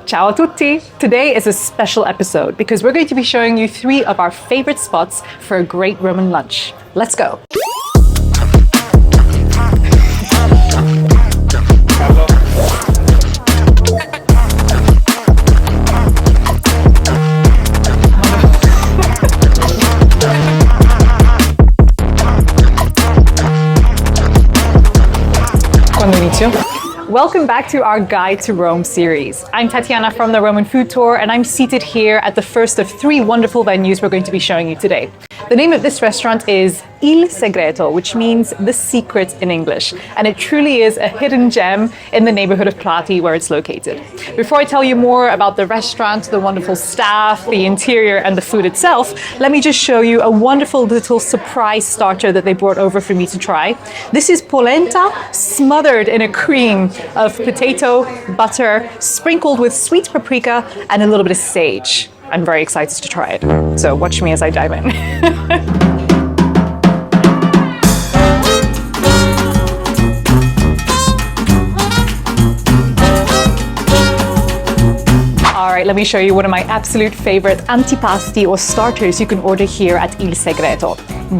Ciao a tutti! Today is a special episode because we're going to be showing you 3 of our favorite spots for a great Roman lunch. Let's go! Quando inizio? Welcome back to our Guide to Rome series. I'm Tatiana from the Roman Food Tour, and I'm seated here at the first of 3 wonderful venues we're going to be showing you today. The name of this restaurant is Il Segreto, which means the secret in English, and it truly is a hidden gem in the neighborhood of Prati where it's located. Before I tell you more about the restaurant, the wonderful staff, the interior, and the food itself, let me just show you a wonderful little surprise starter that they brought over for me to try. This is polenta smothered in a cream of potato, butter, sprinkled with sweet paprika and a little bit of sage. I'm very excited to try it. So watch me as I dive in. All right, let me show you one of my absolute favorite antipasti or starters you can order here at Il Segreto.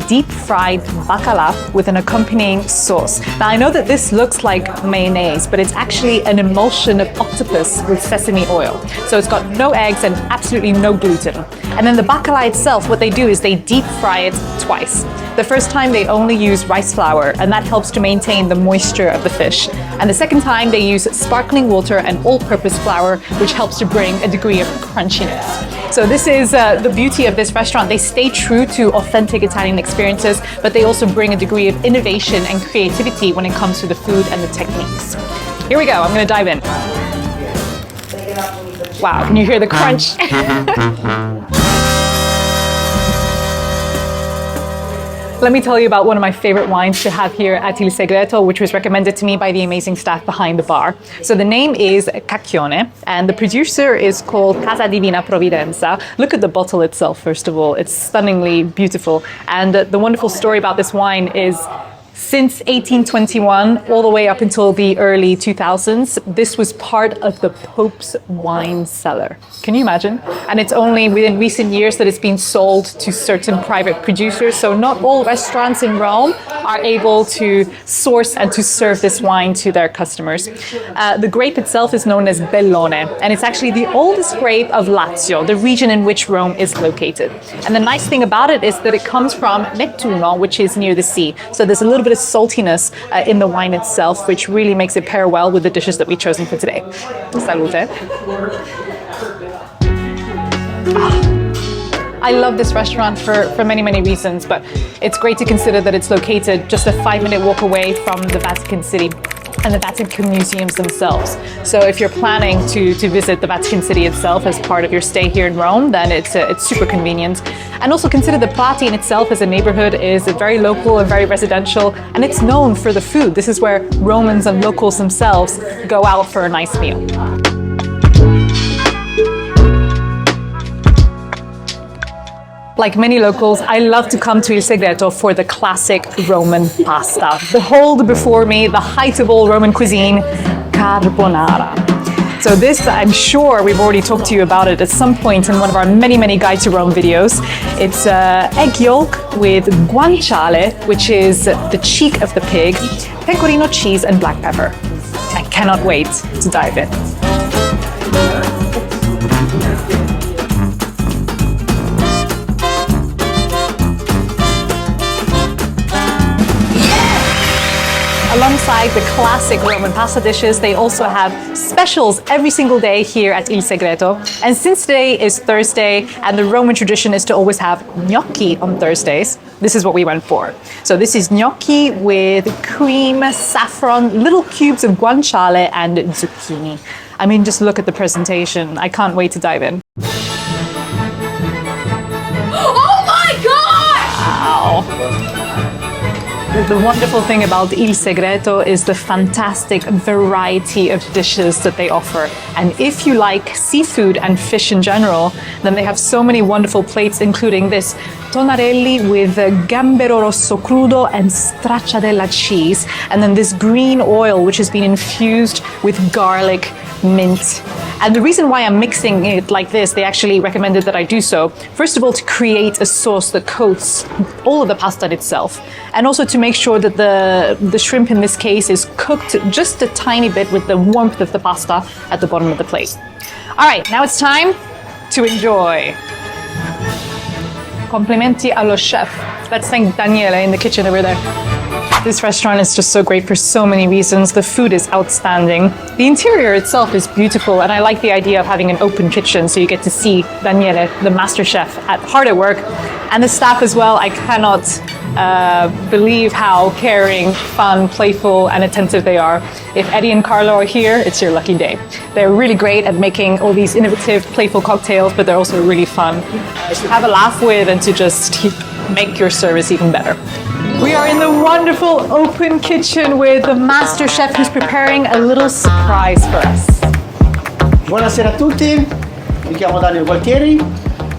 Deep fried bacala with an accompanying sauce. Now I know that this looks like mayonnaise, but it's actually an emulsion of octopus with sesame oil. So it's got no eggs and absolutely no gluten. And then the bacala itself, what they do is they deep fry it twice. The first time they only use rice flour, and that helps to maintain the moisture of the fish. And the second time they use sparkling water and all-purpose flour, which helps to bring a degree of crunchiness. So this is the beauty of this restaurant. They stay true to authentic Italian experiences, but they also bring a degree of innovation and creativity when it comes to the food and the techniques. Here we go, I'm gonna dive in. Wow, can you hear the crunch? Let me tell you about one of my favorite wines to have here at Il Segreto, which was recommended to me by the amazing staff behind the bar. So the name is Cacchione, and the producer is called Casa Divina Provvidenza. Look at the bottle itself, first of all. It's stunningly beautiful. And the wonderful story about this wine is since 1821, all the way up until the early 2000s, this was part of the Pope's wine cellar. Can you imagine? And it's only within recent years that it's been sold to certain private producers. So not all restaurants in Rome are able to source and to serve this wine to their customers. The grape itself is known as Bellone, and it's actually the oldest grape of Lazio, the region in which Rome is located. And the nice thing about it is that it comes from Nettuno, which is near the sea. So there's a little bit of saltiness in the wine itself, which really makes it pair well with the dishes that we've chosen for today. Salute. I love this restaurant for many, many reasons, but it's great to consider that it's located just a 5-minute walk away from the Vatican City and the Vatican museums themselves. So if you're planning to visit the Vatican City itself as part of your stay here in Rome, then it's super convenient. And also consider the Prati in itself as a neighborhood is very local and very residential, and it's known for the food. This is where Romans and locals themselves go out for a nice meal. Like many locals, I love to come to Il Segreto for the classic Roman pasta. Behold before me the height of all Roman cuisine, carbonara. So this, I'm sure we've already talked to you about it at some point in one of our many, many Guide to Rome videos. It's egg yolk with guanciale, which is the cheek of the pig, pecorino cheese, and black pepper. I cannot wait to dive in. Alongside the classic Roman pasta dishes, they also have specials every single day here at Il Segreto. And since today is Thursday and the Roman tradition is to always have gnocchi on Thursdays, this is what we went for. So this is gnocchi with cream, saffron, little cubes of guanciale and zucchini. I mean, just look at the presentation. I can't wait to dive in. Oh my gosh! Wow. The wonderful thing about Il Segreto is the fantastic variety of dishes that they offer. And if you like seafood and fish in general, then they have so many wonderful plates, including this tonarelli with gambero rosso crudo and stracciatella cheese, and then this green oil which has been infused with garlic, mint. And the reason why I'm mixing it like this, they actually recommended that I do so, first of all, to create a sauce that coats all of the pasta itself, and also to make sure that the shrimp in this case is cooked just a tiny bit with the warmth of the pasta at the bottom of the plate. All right, now it's time to enjoy. Complimenti allo chef. Let's thank Daniele in the kitchen over there. This restaurant is just so great for so many reasons. The food is outstanding. The interior itself is beautiful, and I like the idea of having an open kitchen so you get to see Daniele, the master chef, hard at work, and the staff as well. I cannot believe how caring, fun, playful, and attentive they are. If Eddie and Carlo are here, it's your lucky day. They're really great at making all these innovative, playful cocktails, but they're also really fun to have a laugh with and to just make your service even better. We are in the wonderful open kitchen with the master chef who's preparing a little surprise for us. Buonasera a tutti, mi chiamo Daniel Gualtieri,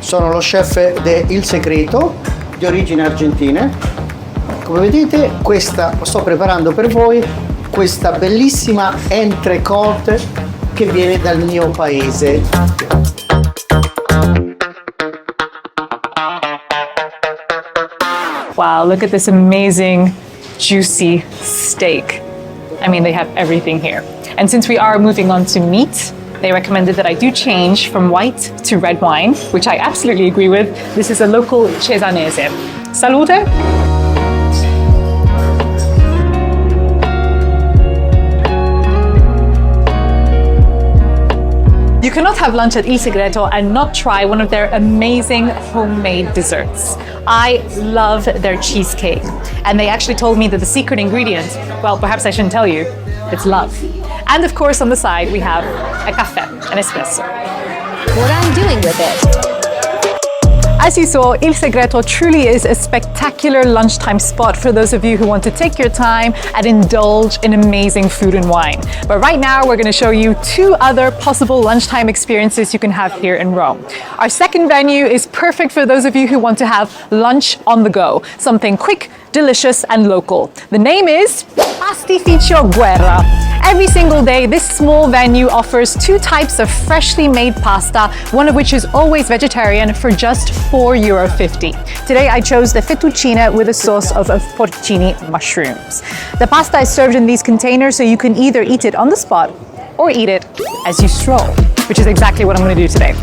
sono lo chef de Il Segreto, di origini argentine. Come vedete, sto preparando per voi questa bellissima entrecôte che viene dal mio paese. Wow, look at this amazing, juicy steak. I mean, they have everything here. And since we are moving on to meat, they recommended that I do change from white to red wine, which I absolutely agree with. This is a local Cesanese. Salute! You cannot have lunch at Il Segreto and not try one of their amazing homemade desserts. I love their cheesecake, and they actually told me that the secret ingredient, well, perhaps I shouldn't tell you, it's love. And of course, on the side, we have a caffè, an espresso. What I'm doing with it. As you saw, Il Segreto truly is a spectacular lunchtime spot for those of you who want to take your time and indulge in amazing food and wine. But right now, we're going to show you two other possible lunchtime experiences you can have here in Rome. Our second venue is perfect for those of you who want to have lunch on the go, something quick, delicious, and local. The name is Pastificio Guerra. Every single day, this small venue offers two types of freshly made pasta, one of which is always vegetarian, for just €4.50. Today, I chose the fettuccine with a sauce of porcini mushrooms. The pasta is served in these containers, so you can either eat it on the spot or eat it as you stroll, which is exactly what I'm going to do today.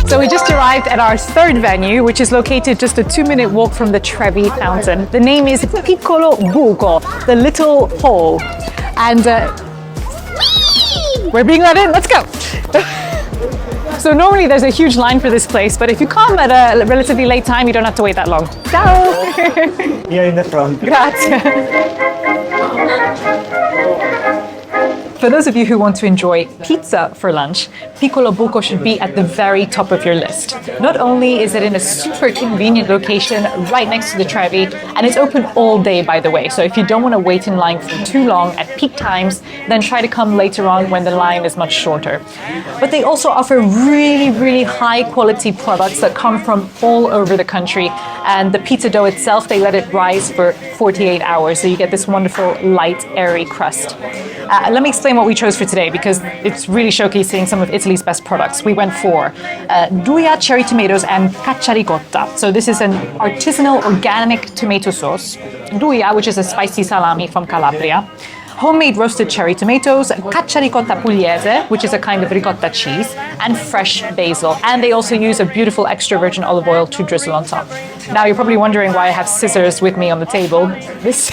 So we just arrived at our third venue, which is located just a 2-minute walk from the Trevi fountain. The name is Piccolo Buco, the little hole. And we're being let in, let's go. So normally there's a huge line for this place, but if you come at a relatively late time, you don't have to wait that long. Ciao! Here in the front. Grazie. For those of you who want to enjoy pizza for lunch, Piccolo Buco should be at the very top of your list. Not only is it in a super convenient location right next to the Trevi, and it's open all day, by the way, so if you don't want to wait in line for too long at peak times, then try to come later on when the line is much shorter. But they also offer really, really high quality products that come from all over the country, and the pizza dough itself, they let it rise for 48 hours, so you get this wonderful, light, airy crust. Let me explain what we chose for today, because it's really showcasing some of Italy's best products. We went for Duia cherry tomatoes and caccia ricotta. So this is an artisanal organic tomato sauce. Duia, which is a spicy salami from Calabria. Homemade roasted cherry tomatoes, caccia ricotta pugliese, which is a kind of ricotta cheese, and fresh basil. And they also use a beautiful extra virgin olive oil to drizzle on top. Now you're probably wondering why I have scissors with me on the table. This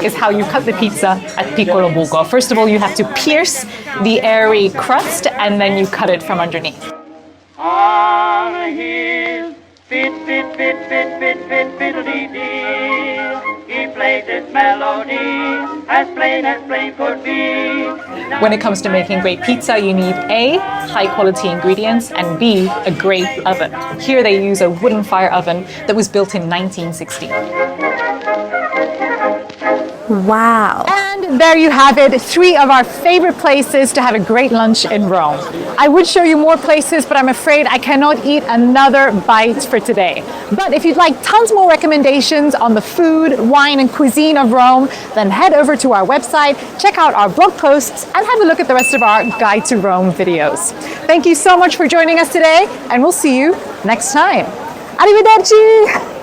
is how you cut the pizza at Piccolo Buco. First of all, you have to pierce the airy crust, and then you cut it from underneath. On his fit, fit, fit, fit, fit, fit, fiddly-dee. He played this melody as plain could be. When it comes to making great pizza, you need A, high quality ingredients, and B, a great oven. Here they use a wooden fire oven that was built in 1960. Wow. And And there you have it, 3 of our favorite places to have a great lunch in Rome. I would show you more places, but I'm afraid I cannot eat another bite for today. But if you'd like tons more recommendations on the food, wine, and cuisine of Rome, then head over to our website, check out our blog posts, and have a look at the rest of our Guide to Rome videos. Thank you so much for joining us today, and we'll see you next time. Arrivederci!